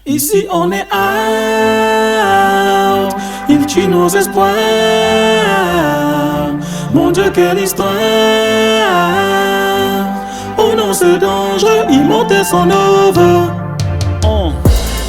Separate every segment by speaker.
Speaker 1: Ici on est out, il tue nos espoirs. Mon Dieu, quelle histoire. Oh non, c'est dangereux, il montait son over.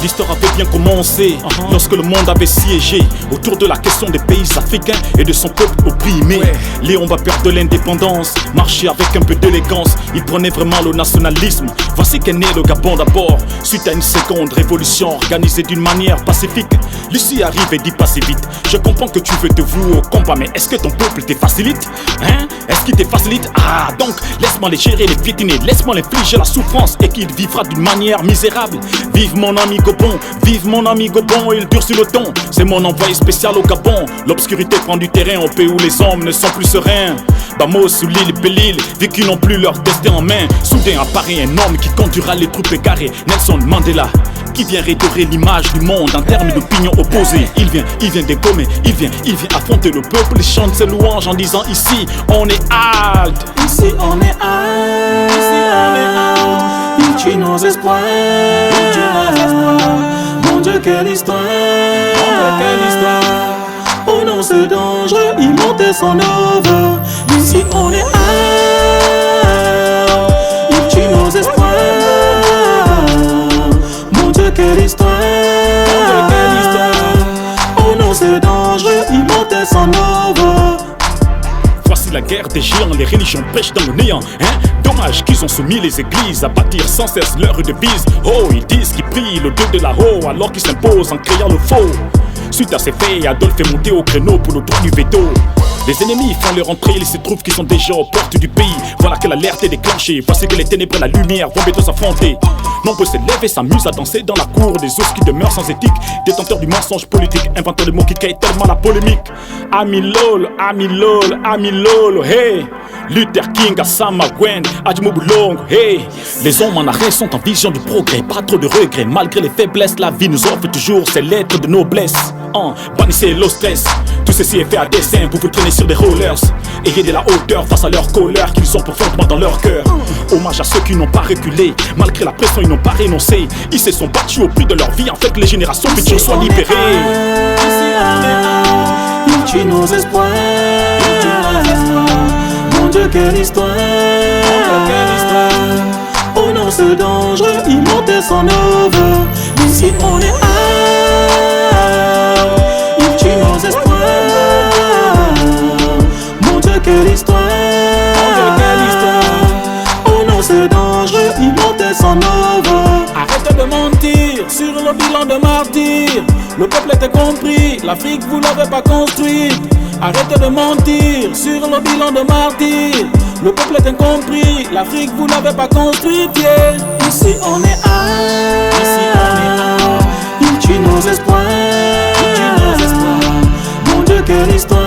Speaker 2: L'histoire avait bien commencé lorsque le monde avait siégé autour de la question des pays africains et de son peuple opprimé. Léon va perdre l'indépendance, marcher avec un peu d'élégance. Il prenait vraiment le nationalisme. Voici qu'est né le Gabon d'abord, suite à une seconde révolution organisée d'une manière pacifique. Lucie arrive et dit pas si vite. Je comprends que tu veux te vouer au combat, mais est-ce que ton peuple te facilite? Hein? Est-ce qu'il te facilite? Ah, donc laisse-moi les gérer, les piétiner, laisse-moi l'infliger la souffrance et qu'il vivra d'une manière misérable. Vive mon ami Gobon, vive mon ami Gobon, il durcit le ton. C'est mon envoyé spécial au Gabon. L'obscurité prend du terrain au pays où les hommes ne sont plus sereins. Bamos sous l'île Belle-Île, vécu n'ont plus leur destin en main. Soudain apparaît un homme qui conduira les troupes égarées, Nelson Mandela, qui vient redorer l'image du monde en termes d'opinions opposées. Il vient dégommer, il vient affronter le peuple. Il chante ses louanges en disant ici on est out.
Speaker 1: Ici on est out, ici on est out. Il tue nos espoirs, il tue nos espoirs. Mon Dieu, quelle histoire, mon Dieu, quelle histoire. Oh non, c'est dangereux, il montait son over. Ici on est out, il tue nos espoirs. Mon Dieu, quelle histoire, mon Dieu, quelle histoire. Oh non, c'est dangereux, il montait son over.
Speaker 2: Voici la guerre des géants, les religions pêchent dans le néant, hein? Dommage qu'ils ont soumis les églises à bâtir sans cesse leur devise. Oh, ils disent qu'ils prient le dieu de la haut alors qu'ils s'imposent en créant le faux. Suite à ces faits, Adolphe est monté au créneau pour le droit du veto. Les ennemis font leur entrée, il se trouve qu'ils sont déjà aux portes du pays. Voilà que l'alerte est déclenchée, voici que les ténèbres et la lumière vont bientôt s'affronter. Nombreux s'élèvent et s'amusent à danser dans la cour des os qui demeurent sans éthique. Détenteurs du mensonge politique, inventeurs de mots qui créent tellement la polémique. Ami lol, ami lol, ami lol, hey. Luther King, Gassama Gwen, Adjumou Long, hey. Les hommes en arrêt sont en vision du progrès, pas trop de regrets. Malgré les faiblesses, la vie nous offre toujours ses lettres de noblesse. Bannissez le stress, tout ceci est fait à dessein pour vous traîner sur des rollers. Ayez de la hauteur face à leur colère qu'ils ont profondément dans leur cœur. Hommage à ceux qui n'ont pas reculé, malgré la pression ils n'ont pas renoncé. Ils se sont battus au prix de leur vie, en fait que les générations futures soient libérées.
Speaker 1: Ici on est out, il tue nos espoirs, il tue nos espoirs. Mon Dieu, quelle histoire, mon Dieu, quelle histoire. Oh non, c'est dangereux, il montait son over. Ici on est out, il tue nos espoirs. Mon Dieu, quelle histoire, mon Dieu, quelle histoire. Oh non, c'est dangereux, il montait son over.
Speaker 3: Arrêtez de mentir sur le bilan de martyrs. Le peuple était compris, l'Afrique vous l'avez pas construite. Arrêtez de mentir sur le bilan de martyrs. Le peuple est incompris, l'Afrique vous l'avez pas construite, yeah.
Speaker 1: Ici on est out, ici on est out. Il tue nos espoirs, il tue nos espoirs. Mon Dieu, quelle histoire.